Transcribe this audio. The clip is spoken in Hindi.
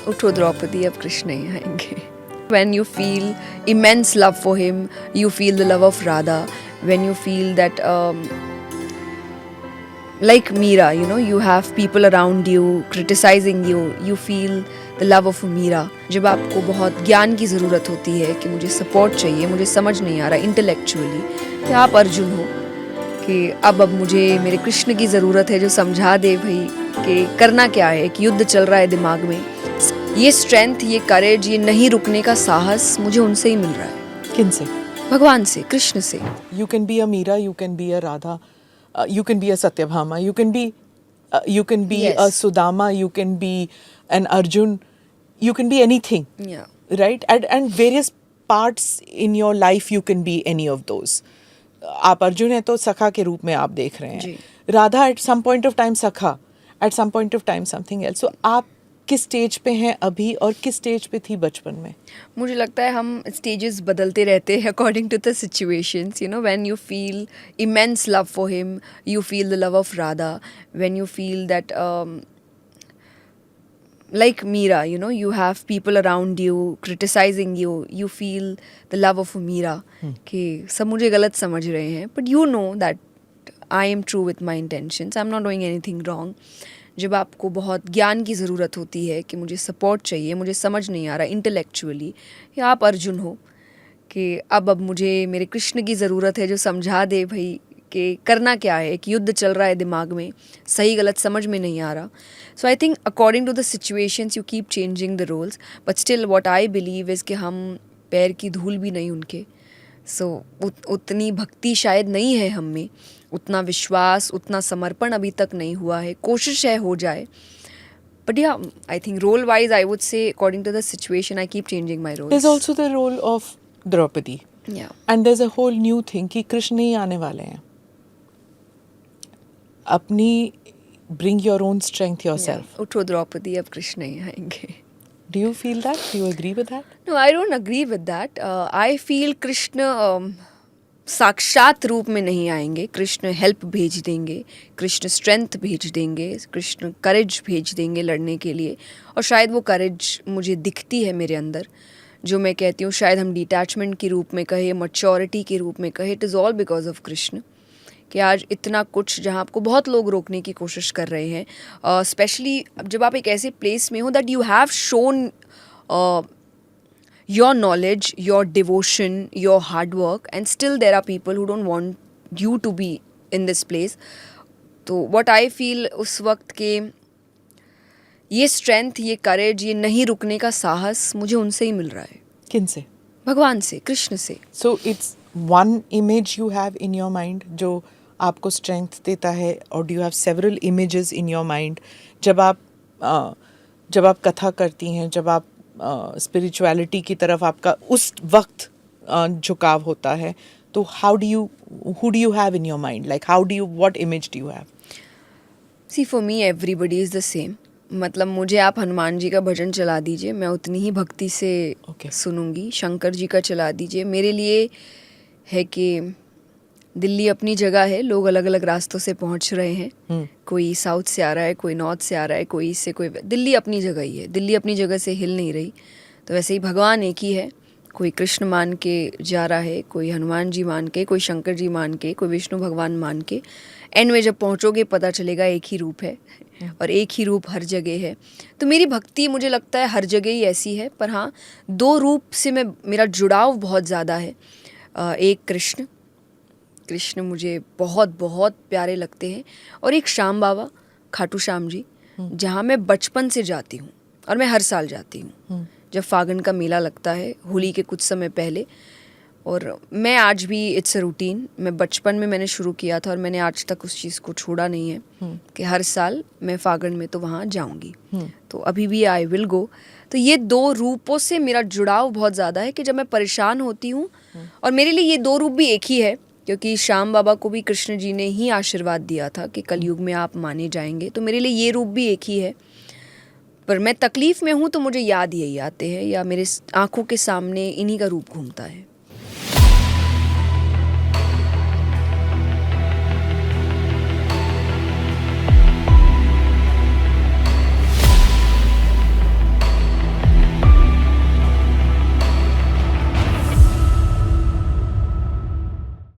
उठो द्रौपदी, अब कृष्ण ही आएंगे. When you feel immense love for him, you feel the love of Radha. When you feel that, like Meera, you have people around you criticizing you, you feel the love of Meera. जब आपको बहुत ज्ञान की ज़रूरत होती है कि मुझे सपोर्ट चाहिए, मुझे समझ नहीं आ रहा इंटेलेक्चुअली, तो आप अर्जुन हो कि अब मुझे मेरे कृष्ण की ज़रूरत है जो समझा दे भाई कि करना क्या है. एक युद्ध चल रहा है दिमाग में. ये स्ट्रेंथ, ये करेज, ये नहीं रुकने का साहस मुझे उनसे ही मिल रहा है. किन से? भगवान से, कृष्ण से. You can be a Meera, you can be a Radha, you can be a Satyabhama, you can be a Sudama, you can be an Arjun, you can be anything, right? And various parts in your life you can be any of those. आप अर्जुन हैं तो सखा के रूप में आप देख रहे हैं. Radha at some point of time सखा, at some point of time something else. So आप किस स्टेज पे हैं अभी और किस स्टेज पे थी बचपन में? मुझे लगता है हम स्टेजेस बदलते रहते हैं according to the situations. When you feel immense love for him, you feel the love of Radha. When you feel that, like Meera, you have people around you criticizing you, you feel the love of Meera. कि सब मुझे गलत समझ रहे हैं, but you know that I am true with my intentions, I'm not doing anything wrong. जब आपको बहुत ज्ञान की ज़रूरत होती है कि मुझे सपोर्ट चाहिए, मुझे समझ नहीं आ रहा इंटेलेक्चुअली, या आप अर्जुन हो कि अब मुझे मेरे कृष्ण की ज़रूरत है जो समझा दे भाई कि करना क्या है. एक युद्ध चल रहा है दिमाग में, सही गलत समझ में नहीं आ रहा. So I think according to the situations you keep changing the roles, but still what I believe is कि हम पैर की धूल भी नहीं उनके. सो उतनी भक्ति शायद नहीं है हम में, उतना विश्वास, उतना समर्पण अभी तक नहीं हुआ है. कोशिश है हो जाए, बट या I think role wise I would say according to the situation I keep changing my role. There is also the role of Draupadi, and there is a whole new thing कि कृष्ण ही आने वाले हैं. अपनी bring your own strength yourself. उठो द्रौपदी, अब कृष्ण ही आएंगे. Do you feel that? Do you agree with that? No, I don't agree with that. I feel Krishna साक्षात रूप में नहीं आएंगे. कृष्ण हेल्प भेज देंगे, कृष्ण स्ट्रेंथ भेज देंगे, कृष्ण करेज भेज देंगे लड़ने के लिए. और शायद वो करेज मुझे दिखती है मेरे अंदर, जो मैं कहती हूँ शायद हम डिटैचमेंट के रूप में कहे, मैच्योरिटी के रूप में कहे, it is all because of Krishna. कि आज इतना कुछ जहाँ आपको बहुत लोग रोकने की कोशिश कर रहे हैं, स्पेशली जब आप एक ऐसे प्लेस में हो that you have shown your knowledge, your devotion, your hard work, and still there are people who don't want you to be in this place. तो व्हाट आई फील उस वक्त के ये स्ट्रेंथ, ये करेज, ये नहीं रुकने का साहस मुझे उनसे ही मिल रहा है. किन से? भगवान से, कृष्ण से. So it's one image you have in your mind जो आपको स्ट्रेंथ देता है, और do you have several images in your mind जब आप कथा करती हैं, जब आप स्पिरिचुअलिटी की तरफ आपका उस वक्त झुकाव होता है, तो who do you have in your mind? Like what image do you have? See for me everybody is the same. मतलब मुझे आप हनुमान जी का भजन चला दीजिए, मैं उतनी ही भक्ति से सुनूंगी. शंकर जी का चला दीजिए. मेरे लिए है कि दिल्ली अपनी जगह है, लोग अलग अलग रास्तों से पहुंच रहे हैं. कोई साउथ से आ रहा है, कोई नॉर्थ से आ रहा है, कोई ईस्ट से, कोई. दिल्ली अपनी जगह ही है, दिल्ली अपनी जगह से हिल नहीं रही. तो वैसे ही भगवान एक ही है. कोई कृष्ण मान के जा रहा है, कोई हनुमान जी मान के, कोई शंकर जी मान के, कोई विष्णु भगवान मान के. एंड में जब पहुंचोगे पता चलेगा एक ही रूप है, और एक ही रूप हर जगह है. तो मेरी भक्ति मुझे लगता है हर जगह ही ऐसी है, पर हाँ, दो रूप से मेरा जुड़ाव बहुत ज़्यादा है. एक कृष्ण मुझे बहुत बहुत प्यारे लगते हैं, और एक श्याम बाबा, खाटू श्याम जी, जहाँ मैं बचपन से जाती हूँ और मैं हर साल जाती हूँ. जब फागण का मेला लगता है होली के कुछ समय पहले, और मैं आज भी इट्स अ रूटीन, मैं बचपन में मैंने शुरू किया था और मैंने आज तक उस चीज़ को छोड़ा नहीं है कि हर साल मैं फागण में तो वहाँ जाऊँगी. तो अभी भी आई विल गो. तो ये दो रूपों से मेरा जुड़ाव बहुत ज़्यादा है कि जब मैं परेशान होती हूँ, और मेरे लिए ये दो रूप भी एक ही है, क्योंकि श्याम बाबा को भी कृष्ण जी ने ही आशीर्वाद दिया था कि कलयुग में आप माने जाएंगे. तो मेरे लिए ये रूप भी एक ही है. पर मैं तकलीफ़ में हूँ तो मुझे याद यही आते हैं, या मेरे आँखों के सामने इन्हीं का रूप घूमता है.